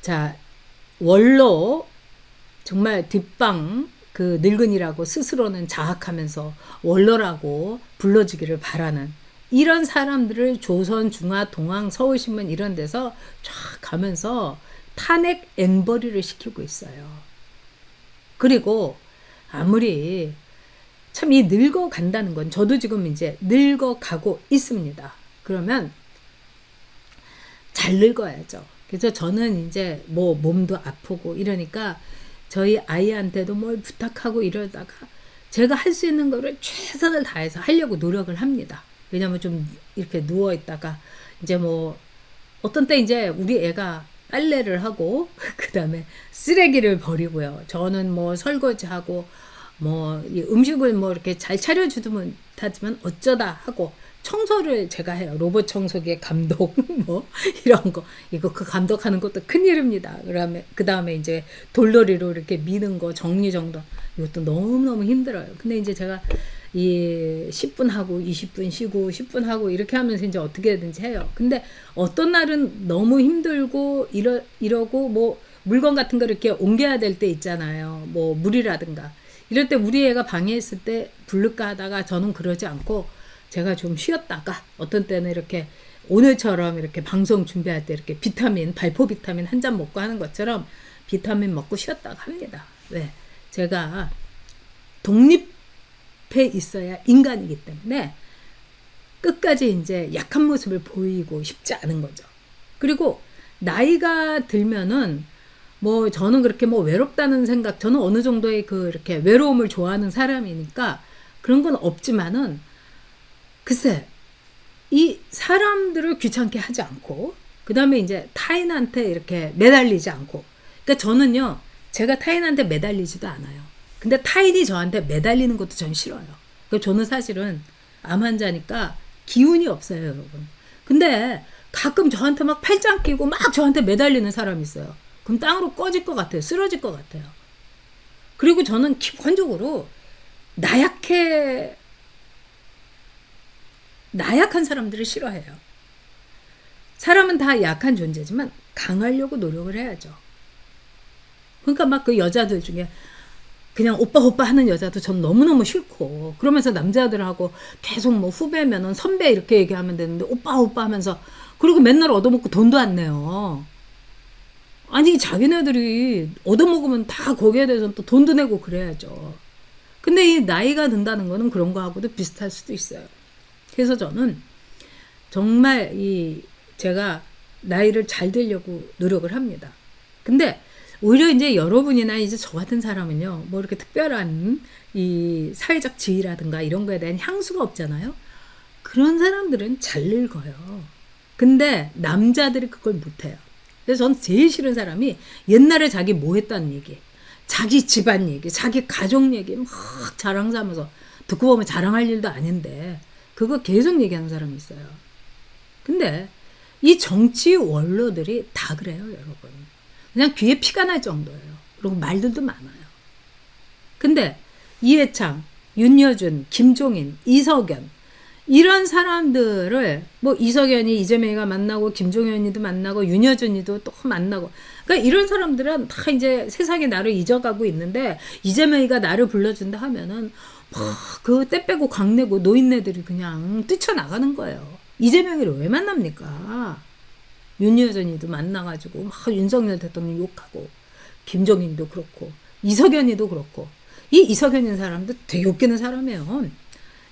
자, 원로 정말 뒷방 그 늙은이라고 스스로는 자학하면서 원로라고 불러주기를 바라는 이런 사람들을 조선, 중화, 동학, 서울신문 이런 데서 쫙 가면서 탄핵 앵벌이를 시키고 있어요. 그리고 아무리 참 이 늙어간다는 건 저도 지금 이제 늙어가고 있습니다. 그러면 잘 늙어야죠. 그래서 저는 이제 뭐 몸도 아프고 이러니까 저희 아이한테도 뭘 부탁하고 이러다가 제가 할 수 있는 거를 최선을 다해서 하려고 노력을 합니다. 왜냐면 좀 이렇게 누워 있다가 이제 뭐 어떤 때 이제 우리 애가 빨래를 하고 그 다음에 쓰레기를 버리고요. 저는 뭐 설거지하고 뭐 음식을 뭐 이렇게 잘 차려주도 못하지만 어쩌다 하고 청소를 제가 해요. 로봇 청소기의 감독 뭐 이런 거 이거 그 감독하는 것도 큰일입니다. 그 다음에 이제 돌돌이로 이렇게 미는 거 정리정돈 이것도 너무너무 힘들어요. 근데 이제 제가 이 10분 하고 20분 쉬고 10분 하고 이렇게 하면서 이제 어떻게든지 해요. 근데 어떤 날은 너무 힘들고 이러고 뭐 물건 같은 거 이렇게 옮겨야 될 때 있잖아요. 뭐 물이라든가 이럴 때 우리 애가 방에 있을 때 부를까 하다가 저는 그러지 않고 제가 좀 쉬었다가 어떤 때는 이렇게 오늘처럼 이렇게 방송 준비할 때 이렇게 비타민, 발포 비타민 한 잔 먹고 하는 것처럼 비타민 먹고 쉬었다가 합니다. 왜? 제가 독립해 있어야 인간이기 때문에 끝까지 이제 약한 모습을 보이고 싶지 않은 거죠. 그리고 나이가 들면은 뭐 저는 그렇게 뭐 외롭다는 생각, 저는 어느 정도의 그 이렇게 외로움을 좋아하는 사람이니까 그런 건 없지만은 글쎄 이 사람들을 귀찮게 하지 않고 그 다음에 이제 타인한테 이렇게 매달리지 않고 그러니까 저는요 제가 타인한테 매달리지도 않아요. 근데 타인이 저한테 매달리는 것도 전 싫어요. 그러니까 저는 사실은 암 환자니까 기운이 없어요 여러분. 근데 가끔 저한테 막 팔짱 끼고 막 저한테 매달리는 사람이 있어요. 그럼 땅으로 꺼질 것 같아요. 쓰러질 것 같아요. 그리고 저는 기본적으로 나약한 사람들을 싫어해요. 사람은 다 약한 존재지만 강하려고 노력을 해야죠. 그러니까 막 그 여자들 중에 그냥 오빠 하는 여자도 전 너무너무 싫고 그러면서 남자들하고 계속 뭐 후배면은 선배 이렇게 얘기하면 되는데 오빠 하면서 그리고 맨날 얻어먹고 돈도 안 내요. 아니 자기네들이 얻어먹으면 다 거기에 대해서는 또 돈도 내고 그래야죠. 근데 이 나이가 든다는 거는 그런 거하고도 비슷할 수도 있어요. 그래서 저는 정말 제가 나이를 잘 들려고 노력을 합니다. 근데 오히려 이제 여러분이나 이제 저 같은 사람은요, 뭐 이렇게 특별한 이 사회적 지위라든가 이런 거에 대한 향수가 없잖아요. 그런 사람들은 잘 늙어요. 근데 남자들이 그걸 못해요. 그래서 저는 제일 싫은 사람이 옛날에 자기 뭐 했다는 얘기, 자기 집안 얘기, 자기 가족 얘기 막 자랑 삼아서 듣고 보면 자랑할 일도 아닌데 그거 계속 얘기하는 사람이 있어요. 근데 이 정치 원로들이 다 그래요, 여러분. 그냥 귀에 피가 날 정도예요. 그리고 말들도 많아요. 근데 이해창, 윤여준, 김종인, 이석연 이런 사람들을 뭐 이석연이 이재명이가 만나고 김종현이도 만나고 윤여준이도 또 만나고 그러니까 이런 사람들은 다 이제 세상에 나를 잊어가고 있는데 이재명이가 나를 불러준다 하면은 막 그 때 빼고 광내고 노인네들이 그냥 뛰쳐나가는 거예요. 이재명이를 왜 만납니까? 윤여준이도 만나가지고 막 윤석열 대통령 욕하고 김종인도 그렇고 이석연이도 그렇고 이 이석연인 사람도 되게 웃기는 사람이에요.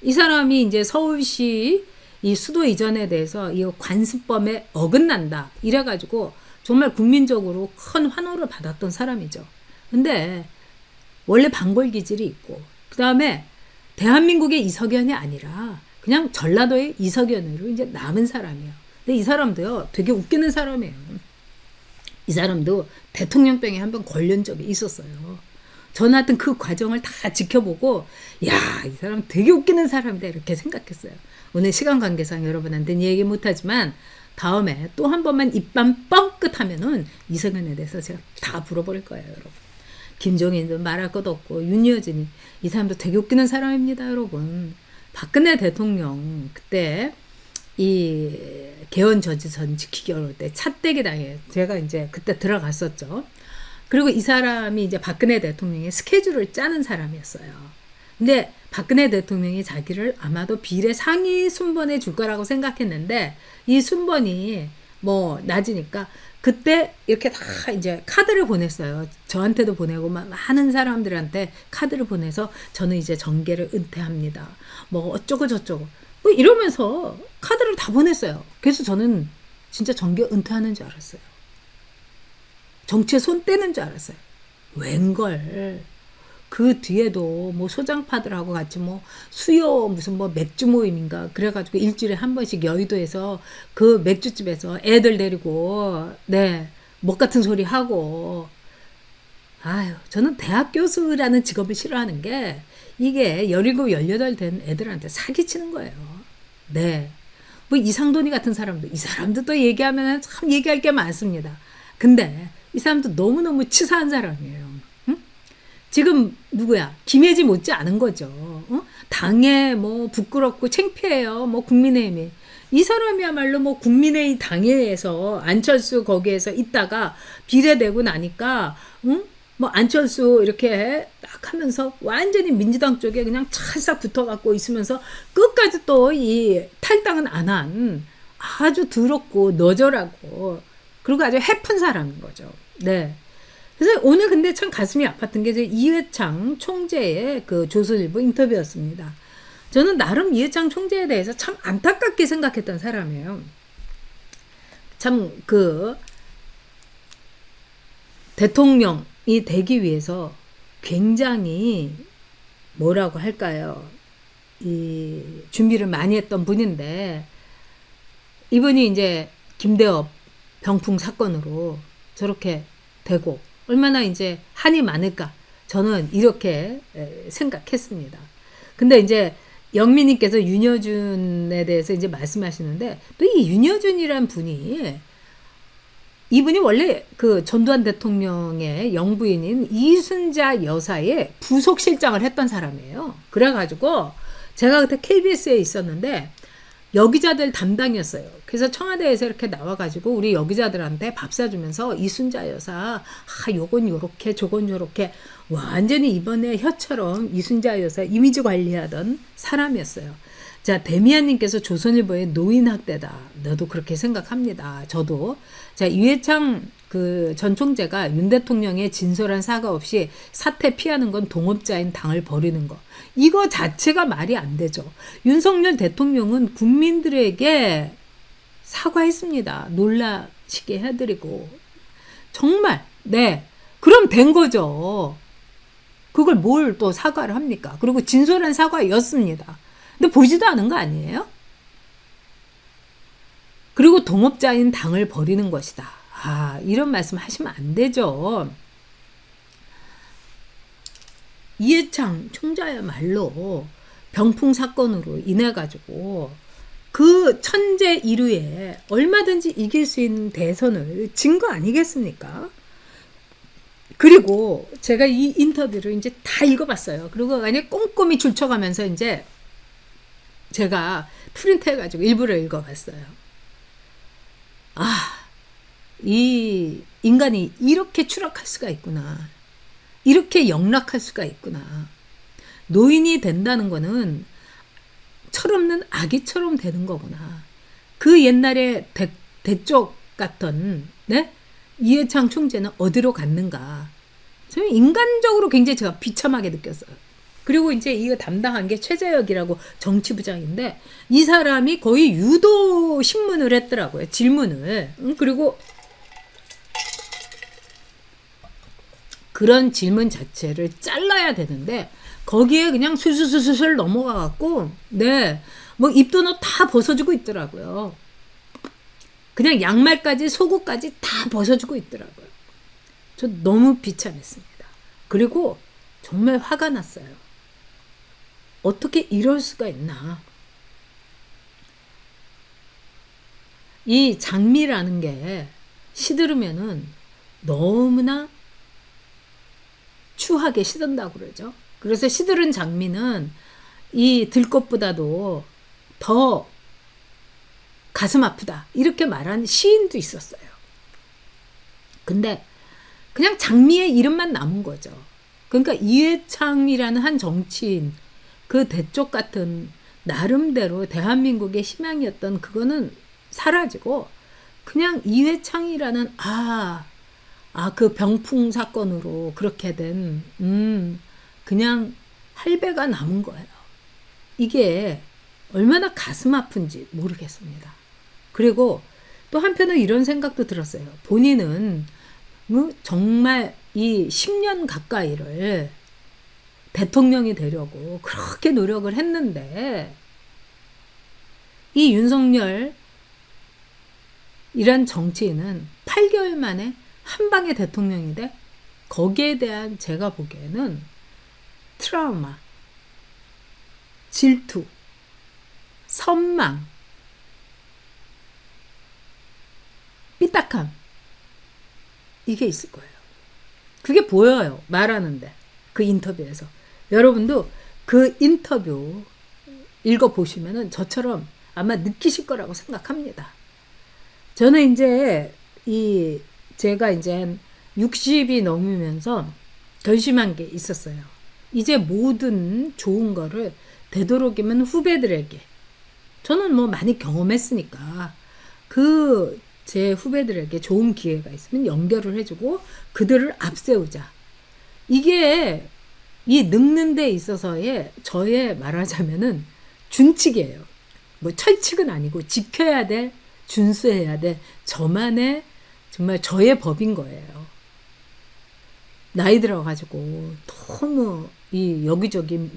이 사람이 이제 서울시 이 수도 이전에 대해서 이 관습범에 어긋난다 이래가지고 정말 국민적으로 큰 환호를 받았던 사람이죠. 근데 원래 방골 기질이 있고 그 다음에 대한민국의 이석연이 아니라 그냥 전라도의 이석연으로 이제 남은 사람이에요. 근데 이 사람도요 되게 웃기는 사람이에요. 이 사람도 대통령병에 한번 걸린 적이 있었어요. 저는 하여튼 그 과정을 다 지켜보고 야, 이 사람 되게 웃기는 사람이다 이렇게 생각했어요. 오늘 시간 관계상 여러분한테는 얘기 못하지만 다음에 또 한 번만 입만 뻥끗 하면은 이석연에 대해서 제가 다 물어버릴 거예요, 여러분. 김종인도 말할 것도 없고 윤여준이 이 사람도 되게 웃기는 사람입니다, 여러분. 박근혜 대통령 그때 이 개헌 저지선 지키기 어려울 때 차떼기 당해 제가 이제 그때 들어갔었죠. 그리고 이 사람이 이제 박근혜 대통령의 스케줄을 짜는 사람이었어요. 근데 박근혜 대통령이 자기를 아마도 비례 상위 순번에 줄 거라고 생각했는데 이 순번이 뭐 낮으니까 그때 이렇게 다 이제 카드를 보냈어요. 저한테도 보내고 많은 사람들한테 카드를 보내서 저는 이제 정계를 은퇴합니다. 뭐 어쩌고 저쩌고 뭐 이러면서 카드를 다 보냈어요. 그래서 저는 진짜 정계 은퇴하는 줄 알았어요. 정치에 손 떼는 줄 알았어요. 웬걸. 그 뒤에도 뭐 소장파들하고 같이 뭐 수요 무슨 뭐 맥주 모임인가 그래가지고 일주일에 한 번씩 여의도에서 그 맥주집에서 애들 데리고 네, 목 같은 소리 하고 아유 저는 대학 교수라는 직업을 싫어하는 게 이게 17, 18 된 애들한테 사기치는 거예요. 네. 뭐 이상돈이 같은 사람도 이 사람도 또 얘기하면 참 얘기할 게 많습니다. 근데 이 사람도 너무너무 치사한 사람이에요. 응? 지금 누구야? 김혜지 못지 않은 거죠. 당에 뭐 부끄럽고 창피해요. 뭐 국민의힘이. 이 사람이야말로 뭐 국민의힘 당에서 안철수 거기에서 있다가 비례되고 나니까 응? 뭐 안철수 이렇게 딱 하면서 완전히 민주당 쪽에 그냥 찰싹 붙어갖고 있으면서 끝까지 또 이 탈당은 안 한 아주 더럽고 너절하고 그리고 아주 해픈 사람인 거죠. 네. 그래서 오늘 근데 참 가슴이 아팠던 게 이회창 총재의 그 조선일보 인터뷰였습니다. 저는 나름 이회창 총재에 대해서 참 안타깝게 생각했던 사람이에요. 참 그 대통령이 되기 위해서 굉장히 뭐라고 할까요? 이 준비를 많이 했던 분인데 이분이 이제 김대업 병풍 사건으로 저렇게 되고 얼마나 이제 한이 많을까 저는 이렇게 생각했습니다. 근데 이제 영민님께서 윤여준에 대해서 이제 말씀하시는데 또 이 윤여준이란 분이 이분이 원래 그 전두환 대통령의 영부인인 이순자 여사의 부속실장을 했던 사람이에요. 그래가지고 제가 그때 KBS에 있었는데 여기자들 담당이었어요. 그래서 청와대에서 이렇게 나와가지고 우리 여기자들한테 밥 사주면서 이순자 여사, 요건 요렇게 저건 요렇게 완전히 이번에 혀처럼 이순자 여사 이미지 관리하던 사람이었어요. 자, 데미안님께서 조선일보의 노인학대다. 너도 그렇게 생각합니다. 저도. 자, 이회창 그 전 총재가 윤 대통령의 진솔한 사과 없이 사퇴 피하는 건 동업자인 당을 버리는 거. 이거 자체가 말이 안 되죠. 윤석열 대통령은 국민들에게 사과했습니다. 놀라시게 해드리고. 정말, 네. 그럼 된 거죠. 그걸 뭘 또 사과를 합니까? 그리고 진솔한 사과였습니다. 근데 보지도 않은 거 아니에요? 그리고 동업자인 당을 버리는 것이다. 이런 말씀 하시면 안 되죠. 이회창 총재야말로 병풍 사건으로 인해 가지고 그 천재 이루에 얼마든지 이길 수 있는 대선을 진 거 아니겠습니까? 그리고 제가 이 인터뷰를 이제 다 읽어봤어요. 그리고 그냥 꼼꼼히 줄쳐가면서 이제 제가 프린트 해가지고 일부러 읽어봤어요. 이 인간이 이렇게 추락할 수가 있구나. 이렇게 영락할 수가 있구나. 노인이 된다는 거는 철없는 아기처럼 되는 거구나. 그 옛날에 대쪽 같던 네? 이회창 총재는 어디로 갔는가. 저는 인간적으로 굉장히 제가 비참하게 느꼈어요. 그리고 이제 이거 담당한 게 최재혁이라고 정치부장인데 이 사람이 거의 유도 신문을 했더라고요. 질문을. 그리고 그런 질문 자체를 잘라야 되는데 거기에 그냥 술술술술 넘어가 갖고 네, 뭐 입도너 다 벗어주고 있더라고요. 그냥 양말까지 속옷까지 다 벗어주고 있더라고요. 저 너무 비참했습니다. 그리고 정말 화가 났어요. 어떻게 이럴 수가 있나. 이 장미라는 게 시들으면은 너무나 추하게 시든다고 그러죠. 그래서 시들은 장미는 이 들꽃보다도 더 가슴 아프다 이렇게 말한 시인도 있었어요. 근데 그냥 장미의 이름만 남은 거죠. 그러니까 이회창이라는 한 정치인, 그 대쪽 같은 나름대로 대한민국의 희망이었던 그거는 사라지고 그냥 이회창이라는 그 병풍 사건으로 그렇게 된 그냥 할배가 남은 거예요. 이게 얼마나 가슴 아픈지 모르겠습니다. 그리고 또 한편으로 이런 생각도 들었어요. 본인은 정말 이 10년 가까이를 대통령이 되려고 그렇게 노력을 했는데 이 윤석열 이란 정치인은 8개월 만에 한 방에 대통령이 돼? 거기에 대한 제가 보기에는 트라우마, 질투, 선망, 삐딱함 이게 있을 거예요. 그게 보여요. 말하는데. 그 인터뷰에서. 여러분도 그 인터뷰 읽어보시면은 저처럼 아마 느끼실 거라고 생각합니다. 저는 이제 제가 이제 60이 넘으면서 결심한 게 있었어요. 이제 모든 좋은 거를 되도록이면 후배들에게, 저는 뭐 많이 경험했으니까 제 후배들에게 좋은 기회가 있으면 연결을 해주고 그들을 앞세우자. 이게 이 늙는 데 있어서의 저의 말하자면은 준칙이에요. 뭐 철칙은 아니고 지켜야 될, 준수해야 될 저만의 정말 저의 법인 거예요. 나이 들어가지고 너무 여기저기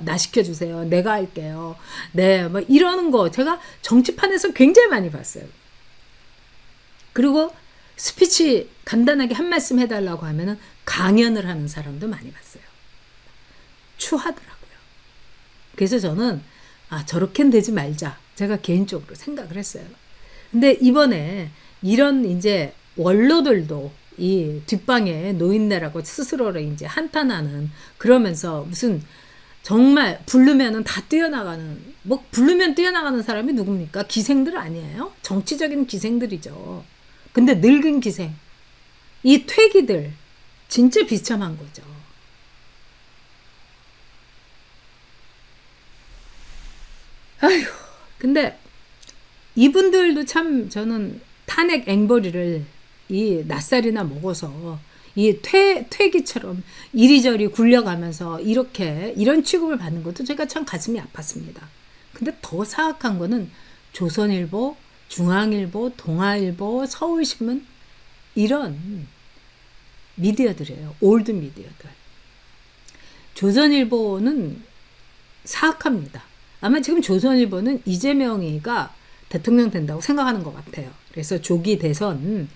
나 시켜주세요. 내가 할게요. 네, 뭐 이러는 거 제가 정치판에서 굉장히 많이 봤어요. 그리고 스피치 간단하게 한 말씀 해달라고 하면은 강연을 하는 사람도 많이 봤어요. 추하더라고요. 그래서 저는 저렇게는 되지 말자. 제가 개인적으로 생각을 했어요. 근데 이번에 이런 이제 원로들도 이 뒷방에 노인네라고 스스로를 이제 한탄하는, 그러면서 무슨 정말 부르면은 다 뛰어나가는, 뭐 부르면 뛰어나가는 사람이 누굽니까? 기생들 아니에요? 정치적인 기생들이죠. 근데 늙은 기생, 이 퇴기들 진짜 비참한 거죠. 아휴, 근데 이분들도 참 저는 탄핵 앵벌이를 이 낯살이나 먹어서 이 퇴기처럼 이리저리 굴려가면서 이런 취급을 받는 것도 제가 참 가슴이 아팠습니다. 근데 더 사악한 거는 조선일보, 중앙일보, 동아일보, 서울신문 이런 미디어들이에요. 올드 미디어들. 조선일보는 사악합니다. 아마 지금 조선일보는 이재명이가 대통령 된다고 생각하는 것 같아요. 그래서 조기 대선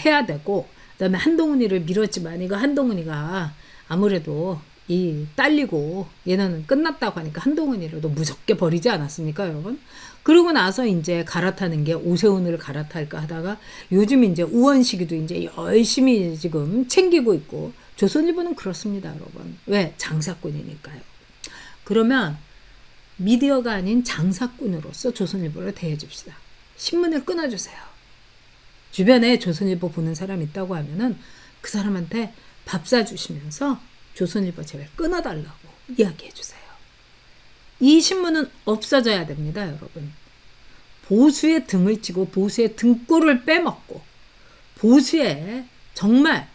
해야 되고, 그다음에 한동훈이를 밀었지만 이거 한동훈이가 아무래도 딸리고 얘는 끝났다고 하니까 한동훈이라도 무섭게 버리지 않았습니까, 여러분? 그러고 나서 이제 갈아타는 게 오세훈을 갈아탈까 하다가 요즘 이제 우원식이도 이제 열심히 지금 챙기고 있고, 조선일보는 그렇습니다, 여러분. 왜? 장사꾼이니까요. 그러면 미디어가 아닌 장사꾼으로서 조선일보를 대해줍시다. 신문을 끊어주세요. 주변에 조선일보 보는 사람 있다고 하면은 그 사람한테 밥 사주시면서 조선일보 제발 끊어달라고 이야기해주세요. 이 신문은 없어져야 됩니다, 여러분. 보수의 등을 치고 보수의 등골을 빼먹고 보수에 정말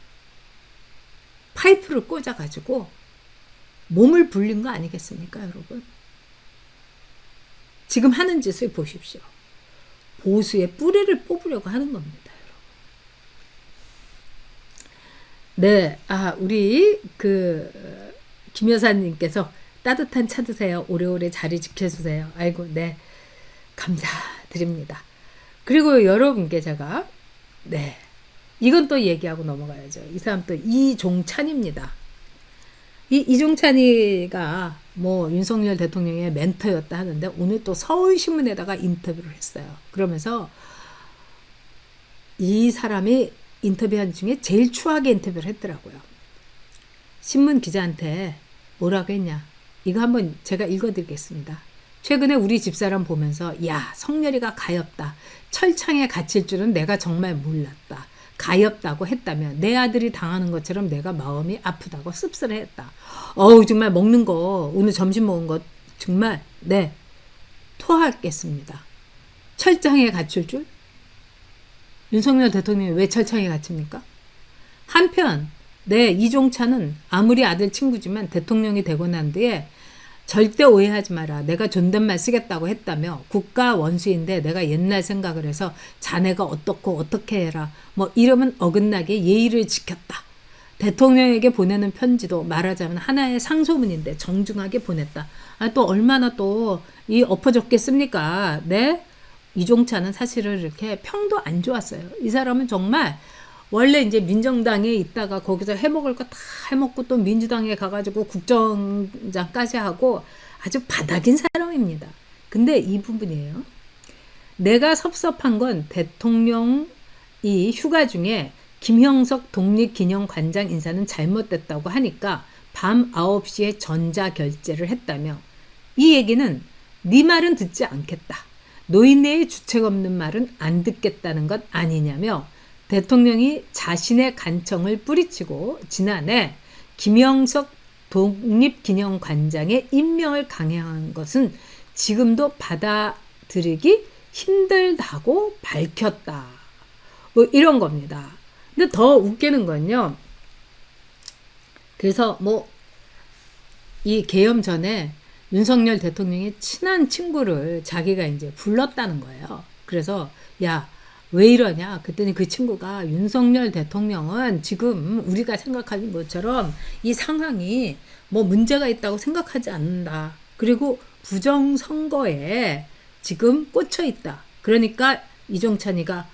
파이프를 꽂아가지고 몸을 불린 거 아니겠습니까, 여러분? 지금 하는 짓을 보십시오. 보수의 뿌리를 뽑으려고 하는 겁니다, 여러분. 네, 우리 김 여사님께서 따뜻한 차 드세요. 오래오래 자리 지켜주세요. 아이고, 네, 감사드립니다. 그리고 여러분께 제가 이건 또 얘기하고 넘어가야죠. 이 사람 또 이종찬입니다. 이종찬이가 뭐 윤석열 대통령의 멘토였다 하는데 오늘 또 서울신문에다가 인터뷰를 했어요. 그러면서 이 사람이 인터뷰한 중에 제일 추하게 인터뷰를 했더라고요. 신문 기자한테 뭐라고 했냐. 이거 한번 제가 읽어드리겠습니다. 최근에 우리 집사람 보면서 야, 성렬이가 가엾다. 철창에 갇힐 줄은 내가 정말 몰랐다. 가엾다고 했다면 내 아들이 당하는 것처럼 내가 마음이 아프다고 씁쓸해했다. 어우, 정말 먹는 거, 오늘 점심 먹은 거 정말 네, 토하겠습니다. 철창에 갇힐 줄? 윤석열 대통령이 왜 철창에 갇힙니까? 한편 이종찬은 아무리 아들 친구지만 대통령이 되고 난 뒤에 절대 오해하지 마라. 내가 존댓말 쓰겠다고 했다며 국가 원수인데 내가 옛날 생각을 해서 자네가 어떻고 어떻게 해라. 뭐 이러면 어긋나게 예의를 지켰다. 대통령에게 보내는 편지도 말하자면 하나의 상소문인데 정중하게 보냈다. 아, 또 얼마나 또 이 엎어졌겠습니까? 네? 이종찬은 사실은 이렇게 평도 안 좋았어요. 이 사람은 정말 원래 이제 민정당에 있다가 거기서 해먹을 거 다 해먹고 또 민주당에 가가지고 국정장까지 하고 아주 바닥인 사람입니다. 근데 이 부분이에요. 내가 섭섭한 건 대통령 이 휴가 중에 김형석 독립기념관장 인사는 잘못됐다고 하니까 밤 9시에 전자결제를 했다며 이 얘기는 네 말은 듣지 않겠다. 노인네의 주책 없는 말은 안 듣겠다는 것 아니냐며 대통령이 자신의 간청을 뿌리치고 지난해 김영석 독립기념관장의 임명을 강행한 것은 지금도 받아들이기 힘들다고 밝혔다. 뭐 이런 겁니다. 근데 더 웃기는 건요. 그래서 뭐 이 계엄 전에 윤석열 대통령이 친한 친구를 자기가 이제 불렀다는 거예요. 그래서 야, 왜 이러냐? 그랬더니 그 친구가 윤석열 대통령은 지금 우리가 생각하는 것처럼 이 상황이 뭐 문제가 있다고 생각하지 않는다. 그리고 부정선거에 지금 꽂혀 있다. 그러니까 이종찬이가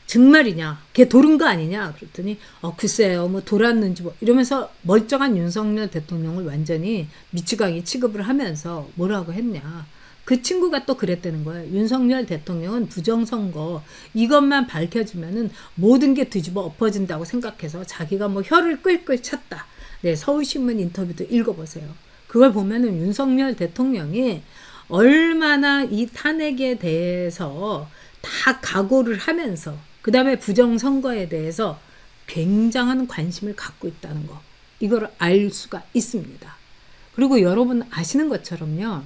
정말이냐? 걔 돌은 거 아니냐? 그랬더니 글쎄요. 뭐 돌았는지 뭐 이러면서 멀쩡한 윤석열 대통령을 완전히 미치광이 취급을 하면서 뭐라고 했냐? 그 친구가 또 그랬다는 거예요. 윤석열 대통령은 부정선거 이것만 밝혀지면은 모든 게 뒤집어 엎어진다고 생각해서 자기가 뭐 혀를 끌끌 찼다. 네, 서울신문 인터뷰도 읽어보세요. 그걸 보면은 윤석열 대통령이 얼마나 이 탄핵에 대해서 다 각오를 하면서 그 다음에 부정선거에 대해서 굉장한 관심을 갖고 있다는 거. 이걸 알 수가 있습니다. 그리고 여러분 아시는 것처럼요.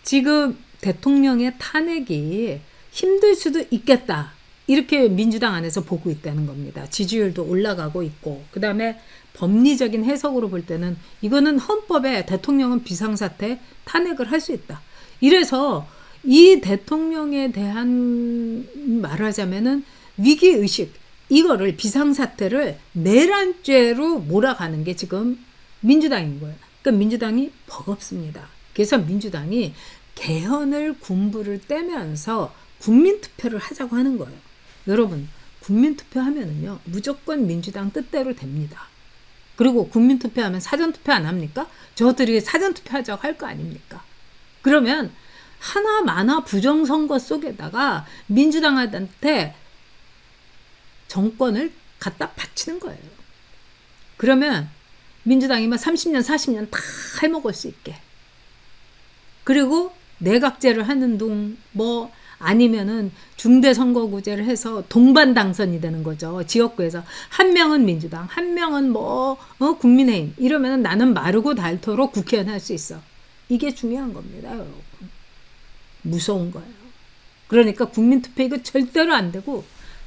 지금 대통령의 탄핵이 힘들 수도 있겠다. 이렇게 민주당 안에서 보고 있다는 겁니다. 지지율도 올라가고 있고 그 다음에 법리적인 해석으로 볼 때는 이거는 헌법에 대통령은 비상사태 탄핵을 할 수 있다. 이래서 이 대통령에 대한 말하자면은 위기의식 이거를 비상사태를 내란죄로 몰아가는 게 지금 민주당인 거예요. 그러니까 민주당이 버겁습니다. 그래서 민주당이 개헌을 군부를 떼면서 국민투표를 하자고 하는 거예요. 여러분 국민투표 하면은요 무조건 민주당 뜻대로 됩니다. 그리고 국민투표하면 사전투표 안 합니까? 저들이 사전투표 하자고 할 거 아닙니까? 그러면 하나마나 부정선거 속에다가 민주당한테 정권을 갖다 바치는 거예요. 그러면 민주당이 막 30년 40년 다 해먹을 수 있게. 그리고 내각제를 하는 둥 뭐 아니면은 중대선거구제를 해서 동반 당선이 되는 거죠. 지역구에서 한 명은 민주당, 한 명은 뭐 국민의힘 이러면은 나는 마르고 닳도록 국회의원 할 수 있어. 이게 중요한 겁니다, 여러분. 무서운 거예요. 그러니까 국민투표 이거 절대로 안 되고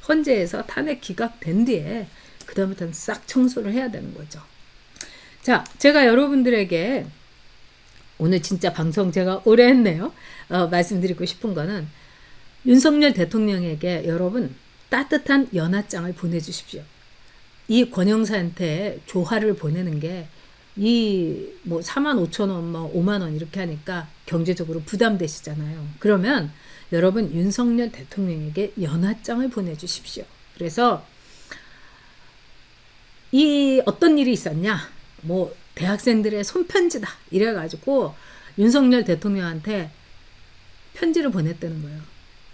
헌재에서 탄핵 기각된 뒤에 그 다음부터는 싹 청소를 해야 되는 거죠. 자, 제가 여러분들에게 오늘 진짜 방송 제가 오래 했네요. 말씀드리고 싶은 거는 윤석열 대통령에게 여러분 따뜻한 연하장을 보내주십시오. 이 권영사한테 조화를 보내는 게 이 뭐 45,000원, 뭐 5만원 이렇게 하니까 경제적으로 부담되시잖아요. 그러면 여러분 윤석열 대통령에게 연하장을 보내주십시오. 그래서 이 어떤 일이 있었냐? 뭐 대학생들의 손편지다 이래가지고 윤석열 대통령한테 편지를 보냈다는 거예요.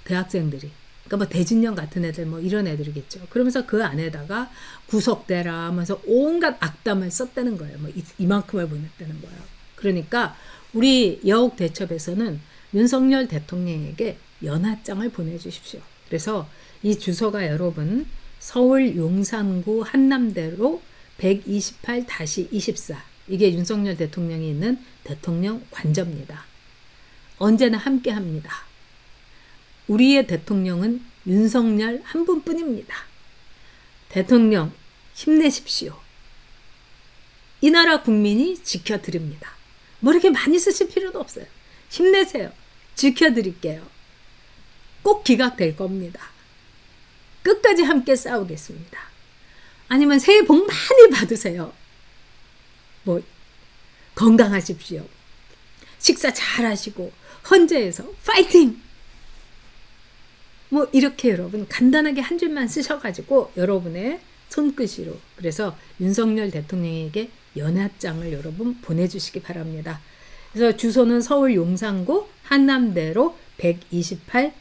대학생들이. 그러니까 뭐 대진령 같은 애들 뭐 이런 애들이겠죠. 그러면서 그 안에다가 구속되라 하면서 온갖 악담을 썼다는 거예요. 뭐 이만큼을 보냈다는 거예요. 그러니까 우리 여옥대첩에서는 윤석열 대통령에게 연하장을 보내주십시오. 그래서 이 주소가 여러분 서울 용산구 한남대로 128-24 이게 윤석열 대통령이 있는 대통령 관저입니다. 언제나 함께합니다. 우리의 대통령은 윤석열 한 분뿐입니다. 대통령 힘내십시오. 이 나라 국민이 지켜드립니다. 뭐 이렇게 많이 쓰실 필요도 없어요. 힘내세요. 지켜드릴게요. 꼭 기각될 겁니다. 끝까지 함께 싸우겠습니다. 아니면 새해 복 많이 받으세요. 뭐 건강하십시오. 식사 잘 하시고 헌재에서 파이팅! 뭐 이렇게 여러분 간단하게 한 줄만 쓰셔가지고 여러분의 손끝으로 그래서 윤석열 대통령에게 연하장을 여러분 보내주시기 바랍니다. 그래서 주소는 서울 용산구 한남대로 128-24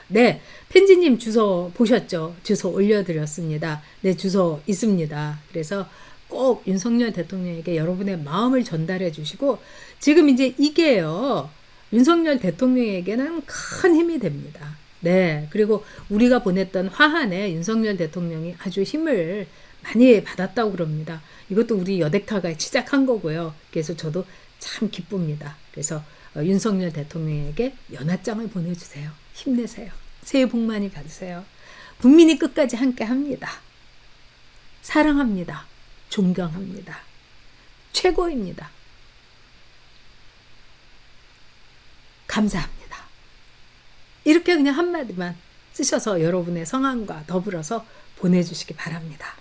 네, 펜지님 주소 보셨죠? 주소 올려드렸습니다. 네, 주소 있습니다. 그래서 꼭 윤석열 대통령에게 여러분의 마음을 전달해 주시고 지금 이제 이게요. 윤석열 대통령에게는 큰 힘이 됩니다. 네, 그리고 우리가 보냈던 화환에 윤석열 대통령이 아주 힘을 많이 받았다고 그럽니다. 이것도 우리 여객타가 시작한 거고요. 그래서 저도 참 기쁩니다. 그래서 윤석열 대통령에게 연하장을 보내주세요. 힘내세요. 새해 복 많이 받으세요. 국민이 끝까지 함께 합니다. 사랑합니다. 존경합니다. 최고입니다. 감사합니다. 이렇게 그냥 한마디만 쓰셔서 여러분의 성함과 더불어서 보내주시기 바랍니다.